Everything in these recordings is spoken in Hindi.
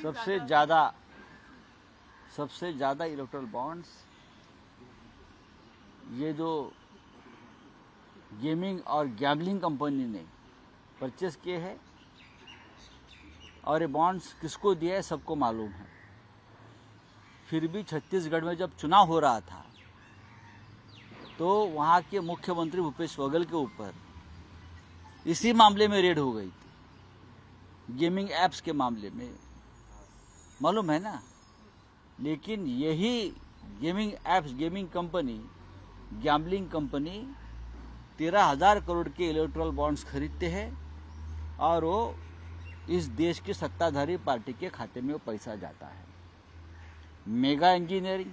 सबसे ज़्यादा इलेक्टोरल बॉन्ड्स ये जो गेमिंग और गैम्बलिंग कंपनी ने परचेस किए हैं, और ये बॉन्ड्स किसको दिए है सबको मालूम है। फिर भी छत्तीसगढ़ में जब चुनाव हो रहा था तो वहाँ के मुख्यमंत्री भूपेश बघेल के ऊपर इसी मामले में रेड हो गई थी, गेमिंग ऐप्स के मामले में, मालूम है ना। लेकिन यही gaming apps, gaming company, gambling company 13,000 crore के इलेक्टोरल बॉन्ड्स खरीदते हैं और वो इस देश की सत्ताधारी पार्टी के खाते में वो पैसा जाता है। मेगा इंजीनियरिंग,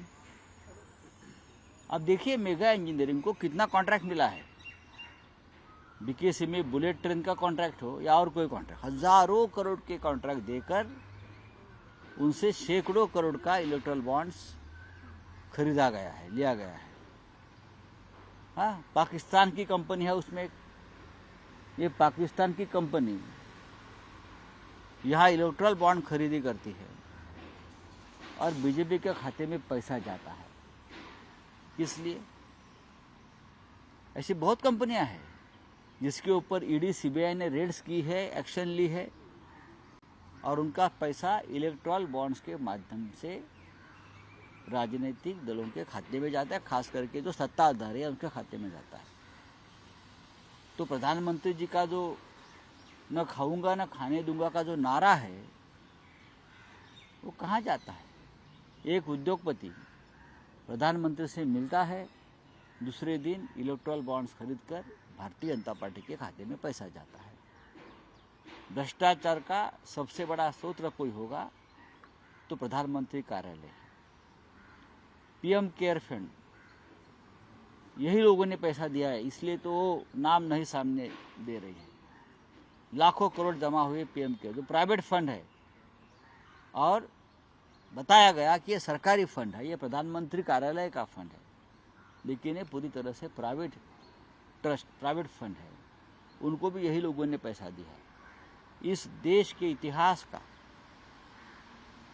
अब देखिए मेगा इंजीनियरिंग को कितना कॉन्ट्रैक्ट मिला है। बीकेसी में बुलेट ट्रेन का कॉन्ट्रैक्ट हो या और कोई कॉन्ट्रैक्ट, हजारों करोड़ के कॉन्ट्रैक्ट देकर उनसे सैकड़ों करोड़ का इलेक्टोरल बॉन्ड्स खरीदा गया है, लिया गया है। हाँ, पाकिस्तान की कंपनी है उसमें, ये पाकिस्तान की कंपनी यहाँ इलेक्टोरल बॉन्ड खरीदी करती है और बीजेपी के खाते में पैसा जाता है। किस लिए? ऐसी बहुत कंपनियां हैं जिसके ऊपर ईडी सीबीआई ने रेड्स की है, एक्शन ली है, और उनका पैसा इलेक्टोरल बॉन्ड्स के माध्यम से राजनीतिक दलों के खाते में जाता है, खास करके जो सत्ताधारी है उनके खाते में जाता है। तो प्रधानमंत्री जी का जो न खाऊंगा न खाने दूंगा का जो नारा है वो कहाँ जाता है? एक उद्योगपति प्रधानमंत्री से मिलता है, दूसरे दिन इलेक्टोरल बॉन्ड्स खरीदकर भारतीय जनता पार्टी के खाते में पैसा जाता है। भ्रष्टाचार का सबसे बड़ा स्रोत कोई होगा तो प्रधानमंत्री कार्यालय है। पीएम केयर फंड, यही लोगों ने पैसा दिया है, इसलिए तो वो नाम नहीं सामने दे रही है। लाखों करोड़ जमा हुए पीएम केयर, जो प्राइवेट फंड है, और बताया गया कि ये सरकारी फंड है, ये प्रधानमंत्री कार्यालय का फंड है, लेकिन ये पूरी तरह से प्राइवेट ट्रस्ट, प्राइवेट फंड है। उनको भी यही लोगों ने पैसा दिया है। इस देश के इतिहास का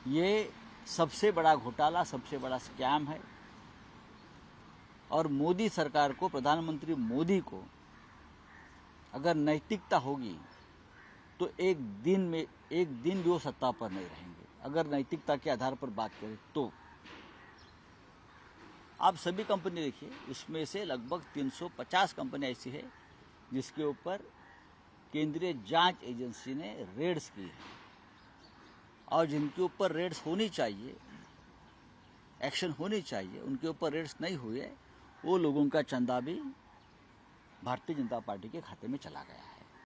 ये सबसे बड़ा घोटाला, सबसे बड़ा स्कैम है। और मोदी सरकार को, प्रधानमंत्री मोदी को अगर नैतिकता होगी तो एक दिन भी वो सत्ता पर नहीं रहेंगे। अगर नैतिकता के आधार पर बात करें तो आप सभी कंपनी देखिए, इसमें से लगभग 350 कंपनी ऐसी है जिसके ऊपर केंद्रीय जांच एजेंसी ने रेड्स की है, और जिनके ऊपर रेड्स होनी चाहिए, एक्शन होनी चाहिए, उनके ऊपर रेड्स नहीं हुए, वो लोगों का चंदा भी भारतीय जनता पार्टी के खाते में चला गया है।